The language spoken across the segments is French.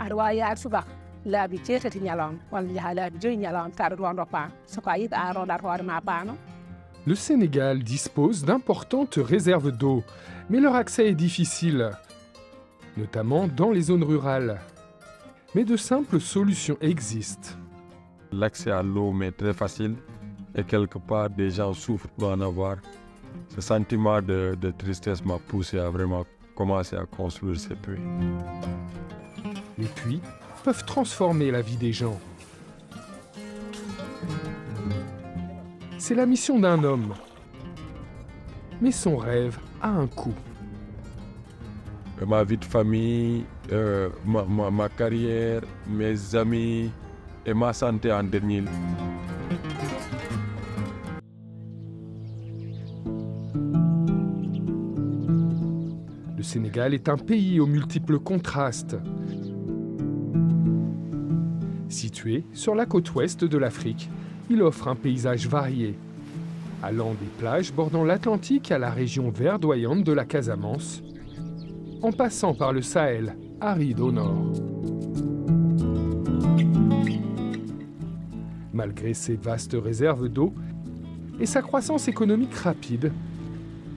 aɗa wawi yaade subaka laabi jeetati ñalawma walla jaaha laabi 5 ñalawma tawa aɗa rondo paam soko a yiɗi a rondat hoore ma paano. Le Sénégal dispose d'importantes réserves d'eau, mais leur accès est difficile, notamment dans les zones rurales. Mais de simples solutions existent. L'accès à l'eau m'est très facile et quelque part des gens souffrent pour en avoir. Ce sentiment de tristesse m'a poussé à vraiment commencer à construire ces puits. Les puits peuvent transformer la vie des gens. C'est la mission d'un homme. Mais son rêve a un coût. Ma vie de famille, ma carrière, mes amis et ma santé en dernier lieu. Le Sénégal est un pays aux multiples contrastes. Situé sur la côte ouest de l'Afrique, il offre un paysage varié, allant des plages bordant l'Atlantique à la région verdoyante de la Casamance, en passant par le Sahel, aride au nord. Malgré ses vastes réserves d'eau et sa croissance économique rapide,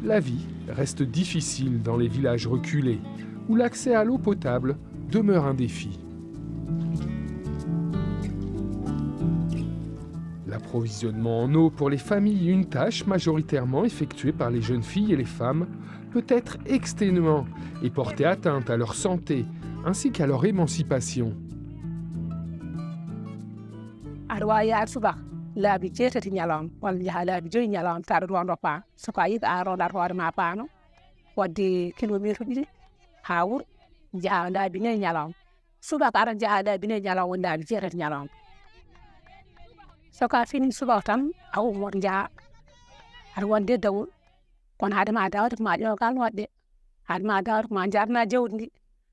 la vie reste difficile dans les villages reculés, où l'accès à l'eau potable demeure un défi. L'approvisionnement en eau pour les familles, une tâche majoritairement effectuée par les jeunes filles et les femmes, peut être exténuant et porter atteinte à leur santé ainsi qu'à leur émancipation. aɗa wawi yaade subaka laabi jeetati ñalawma walla jaaha laabi 5 ñalawma tawa aɗa rondo paam soko a yiɗi a rondat hoore ma paano wadde kilométre 2 ha wuuro jaaha laabi 4 ñalawma subaka aɗa jaaha laabi 4 ñalawma woni laabi jeetati ñalawma soko a fini subaka tan a ummot jaaha aɗa wonde dawol kono hadema dawde ko ma ƴoogal wadde hadema dawde ko ma jarna jawdi ndi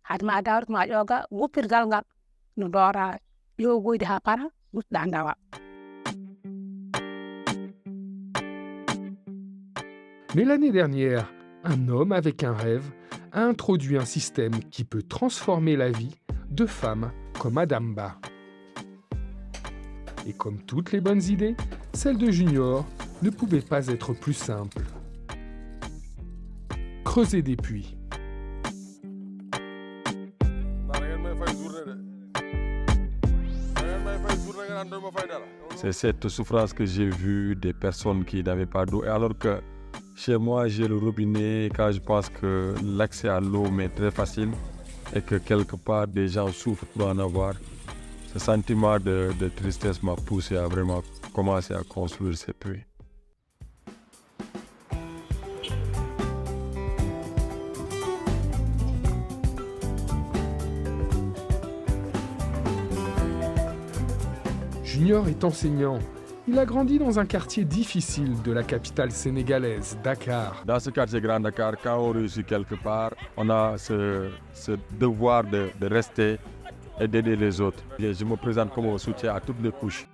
hadema dawde ko ma ƴooga guppirgal ngal no doora ƴogoyde ha para gutɗa ndawa. Mais l'année dernière, un homme avec un rêve a introduit un système qui peut transformer la vie de femmes comme Madame Ba. Et comme toutes les bonnes idées, celle de Junior ne pouvait pas être plus simple. Creuser des puits. C'est cette souffrance que j'ai vue des personnes qui n'avaient pas d'eau. Et alors que chez moi, j'ai le robinet, quand je pense que l'accès à l'eau m'est très facile et que quelque part des gens souffrent pour en avoir, ce sentiment de tristesse m'a poussé à vraiment commencer à construire ces puits. Junior est enseignant. Il a grandi dans un quartier difficile de la capitale sénégalaise, Dakar. Dans ce quartier Grand Dakar, quand on réussit quelque part, on a ce devoir de rester et d'aider les autres. Et je me présente comme un soutien à toutes les couches.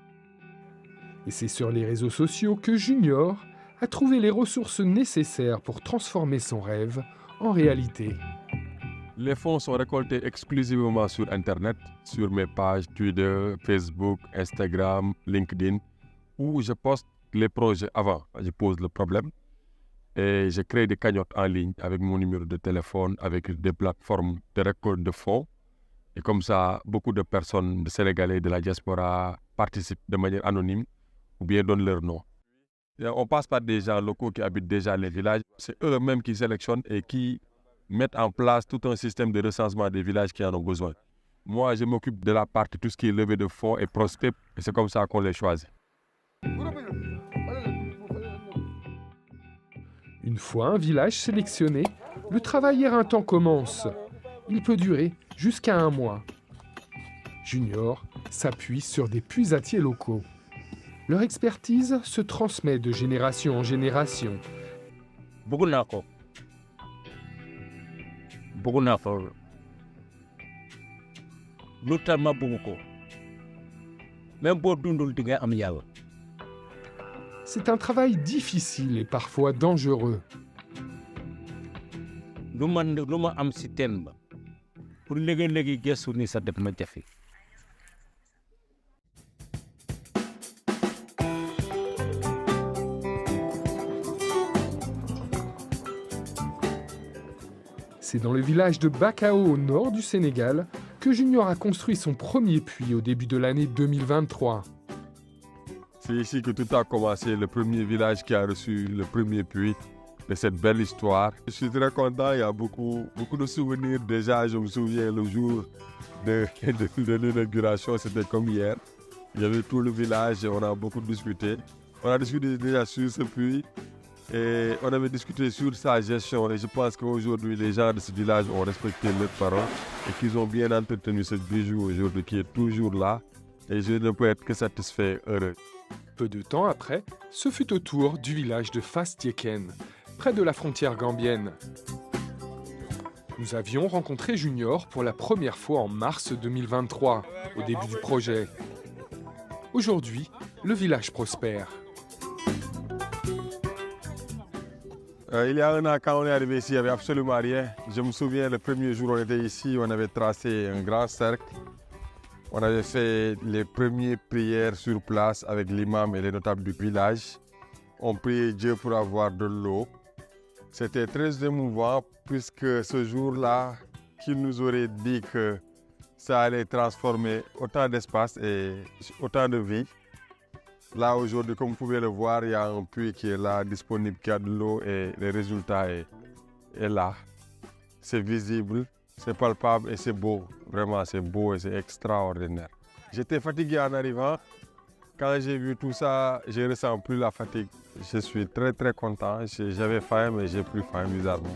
Et c'est sur les réseaux sociaux que Junior a trouvé les ressources nécessaires pour transformer son rêve en réalité. Les fonds sont récoltés exclusivement sur Internet, sur mes pages Twitter, Facebook, Instagram, LinkedIn, où je poste les projets avant. Je pose le problème et je crée des cagnottes en ligne avec mon numéro de téléphone, avec des plateformes de récolte de fonds. Et comme ça, beaucoup de personnes, de Sénégalais de la diaspora participent de manière anonyme ou bien donnent leur nom. Et on passe par des gens locaux qui habitent déjà les villages. C'est eux-mêmes qui sélectionnent et qui mettre en place tout un système de recensement des villages qui en ont besoin. Moi, je m'occupe de la partie, tout ce qui est levée de fonds et prospect, et c'est comme ça qu'on les choisit. Une fois un village sélectionné, le travail éreintant commence. Il peut durer jusqu'à 1 mois. Junior s'appuie sur des puisatiers locaux. Leur expertise se transmet de génération en génération. C'est un travail difficile et parfois dangereux. pour léegi gëstu ni sa def ma jafe. C'est dans le village de Bakao au nord du Sénégal que Junior a construit son premier puits au début de l'année 2023. C'est ici que tout a commencé, le premier village qui a reçu le premier puits de cette belle histoire. Je suis très content, il y a beaucoup de souvenirs. Déjà, je me souviens le jour de l'inauguration, c'était comme hier. Il y avait tout le village et on a beaucoup discuté. On a discuté déjà sur ce puits et on avait discuté sur sa gestion. Et je pense qu'aujourd'hui, les gens de ce village ont respecté leurs paroles et qu'ils ont bien entretenu ce bijou aujourd'hui qui est toujours là. Et je ne peux être que satisfait, heureux. Peu de temps après, ce fut au tour du village de Fastieken, près de la frontière gambienne. Nous avions rencontré Junior pour la première fois en mars 2023, au début du projet. Aujourd'hui, le village prospère. Il y a un an, quand on est arrivé ici, il n'y avait absolument rien. Je me souviens, le premier jour où on était ici, on avait tracé un grand cercle. On avait fait les premières prières sur place avec l'imam et les notables du village. On priait Dieu pour avoir de l'eau. C'était très émouvant puisque ce jour-là, qu'il nous aurait dit que ça allait transformer autant d'espace et autant de vie. Là, aujourd'hui, comme vous pouvez le voir, il y a un puits qui est là, disponible, qui a de l'eau et le résultat est là. C'est visible, c'est palpable et c'est beau. Vraiment, c'est beau et c'est extraordinaire. J'étais fatigué en arrivant. Quand j'ai vu tout ça, je ne ressens plus la fatigue. Je suis très très content. J'avais faim, mais j'ai plus faim bizarrement.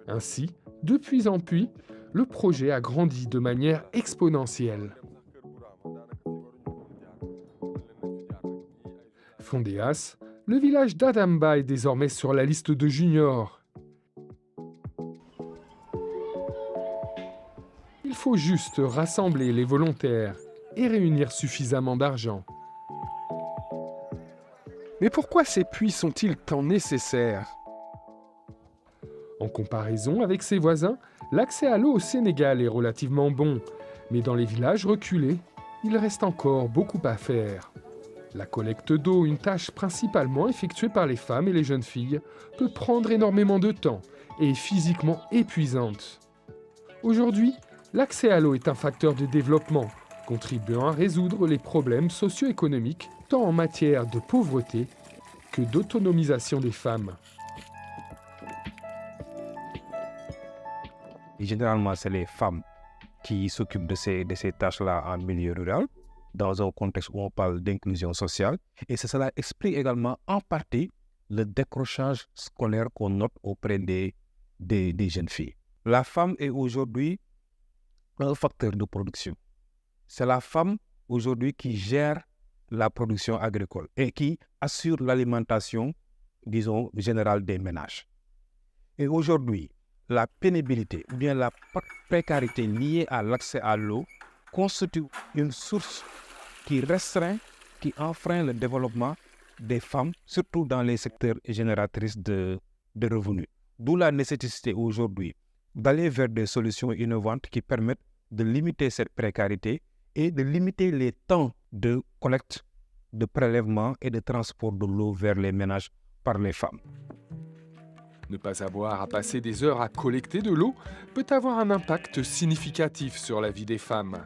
Ainsi, de puits en puits, le projet a grandi de manière exponentielle. Fondéas, le village d'Adamba est désormais sur la liste de Junior. Il faut juste rassembler les volontaires et réunir suffisamment d'argent. Mais pourquoi ces puits sont-ils tant nécessaires ? En comparaison avec ses voisins, l'accès à l'eau au Sénégal est relativement bon, mais dans les villages reculés, il reste encore beaucoup à faire. La collecte d'eau, une tâche principalement effectuée par les femmes et les jeunes filles, peut prendre énormément de temps et est physiquement épuisante. Aujourd'hui, l'accès à l'eau est un facteur de développement, contribuant à résoudre les problèmes socio-économiques, tant en matière de pauvreté que d'autonomisation des femmes. Et généralement, c'est les femmes qui s'occupent de ces tâches-là en milieu rural, dans un contexte où on parle d'inclusion sociale. Et cela explique également en partie le décrochage scolaire qu'on note auprès des jeunes filles. La femme est aujourd'hui un facteur de production. C'est la femme aujourd'hui qui gère la production agricole et qui assure l'alimentation, disons, générale des ménages. Et aujourd'hui, la pénibilité ou bien la précarité liée à l'accès à l'eau constitue une source qui restreint, qui enfreint le développement des femmes, surtout dans les secteurs génératrices de revenus. D'où la nécessité aujourd'hui d'aller vers des solutions innovantes qui permettent de limiter cette précarité et de limiter les temps de collecte, de prélèvement et de transport de l'eau vers les ménages par les femmes. Ne pas avoir à passer des heures à collecter de l'eau peut avoir un impact significatif sur la vie des femmes.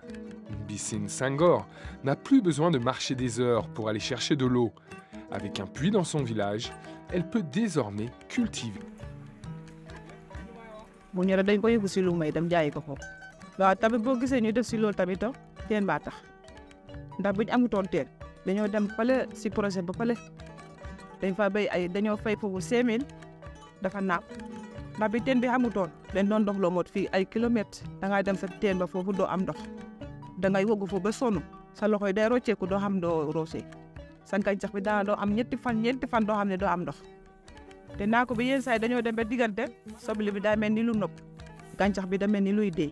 Bissine Senghor n'a plus besoin de marcher des heures pour aller chercher de l'eau. Avec un puits dans son village, elle peut désormais cultiver. bu ñëwee dañ ko yóbbu si lu may dem jaayi ko foofu waaw tamit boo gisee ñu def si loolu tamit teen baa tax ndax buñ amutoon teen dañoo dem fale si projet ba fale dañ fa béy ay dañoo fay foofu 5000 dafa naap ndax bi teen bi amutoon dañ doon dox loo mot fii ay kilomètres da ngay dem sa teen ba foofu doo am ndox da ngay woggu foofu ba sonn sa loxo yi day rocceeku doo xam doo roosee sa gàncax bi daana doo am ñeenti fan doo xam ne doo am ndox te naa ko bi yenn saa yi dañoo dem ba diggante soble bi daa mel ni lu nopp gàncax bi da mel ni luy dee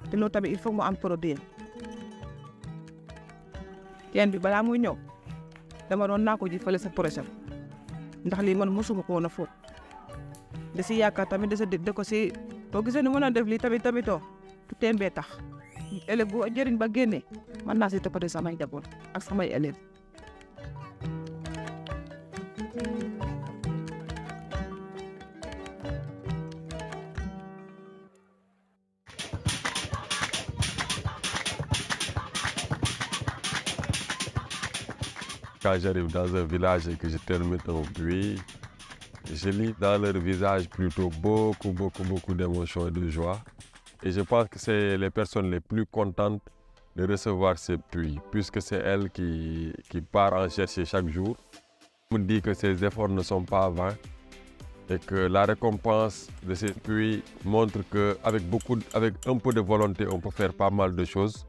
te loolu tamit il faut mu am produit teen bi balaa muy ñëw dama doon naa ko ji fële sa projet ndax lii man mosuma ko woon a fóot da si yaakaar tamit da ko si boo gisee ni mën a def lii tamitoo tu teen bee tax ëllëg bu njëriñ ba génnee mën naa si toppatoo samay njaboot ak samay élèves. Quand j'arrive dans un village et que je termine un puits, je lis dans leur visage plutôt beaucoup d'émotions et de joie. Et je pense que c'est les personnes les plus contentes de recevoir ces puits, puisque c'est elles qui partent en chercher chaque jour. On me dit que ces efforts ne sont pas vains et que la récompense de ces puits montre qu'avec un peu de volonté, on peut faire pas mal de choses,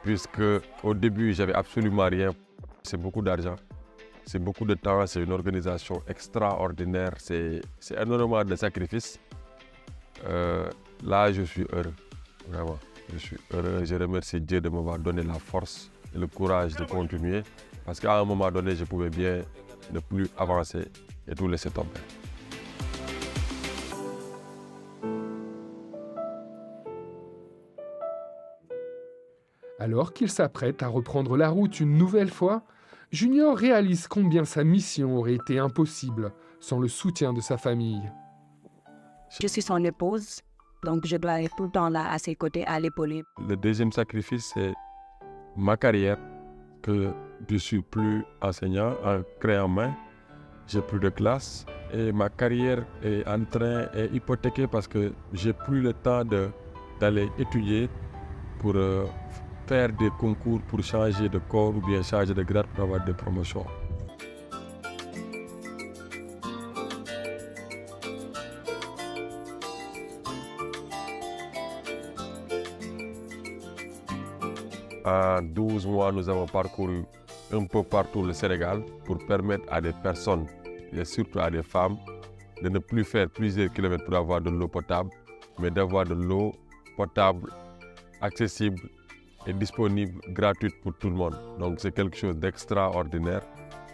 puisque au début, j'avais absolument rien. C'est beaucoup d'argent, c'est beaucoup de temps, c'est une organisation extraordinaire, c'est énormément de sacrifices. Là, je suis heureux, vraiment. Je suis heureux, je remercie Dieu de m'avoir donné la force et le courage de continuer, parce qu'à un moment donné, je pouvais bien ne plus avancer et tout laisser tomber. Alors qu'il s'apprête à reprendre la route une nouvelle fois, Junior réalise combien sa mission aurait été impossible sans le soutien de sa famille. Je suis son épouse, donc je dois être tout le temps là à ses côtés, à l'épauler. Le deuxième sacrifice, c'est ma carrière, que je ne suis plus enseignant, en craie en main, j'ai plus de classe et ma carrière est hypothéquée parce que j'ai plus le temps d'aller étudier pour faire des concours pour changer de corps ou bien changer de grade pour avoir des promotions. En 12 mois, nous avons parcouru un peu partout le Sénégal pour permettre à des personnes, et surtout à des femmes, de ne plus faire plusieurs kilomètres pour avoir de l'eau potable, mais d'avoir de l'eau potable accessible et disponible, gratuite pour tout le monde. Donc c'est quelque chose d'extraordinaire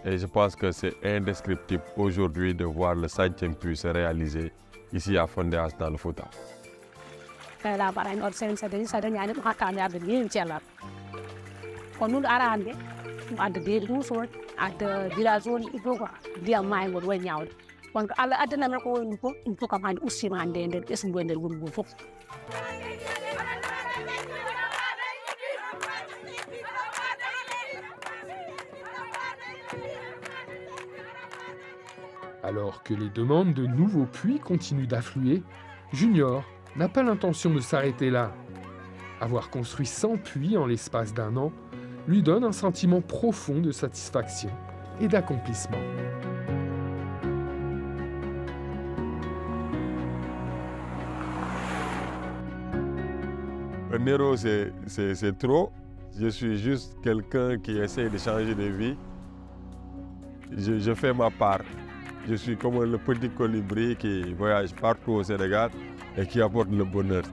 et je pense que c'est indescriptible aujourd'hui de voir le 5e puits se réaliser ici à Fondéas dans le Fouta. Alors que les demandes de nouveaux puits continuent d'affluer, Junior n'a pas l'intention de s'arrêter là. Avoir construit 100 puits en l'espace d'un an lui donne un sentiment profond de satisfaction et d'accomplissement. Un héros, c'est trop. Je suis juste quelqu'un qui essaie de changer de vie. Je fais ma part. Je suis comme le petit colibri qui voyage partout au Sénégal et qui apporte le bonheur.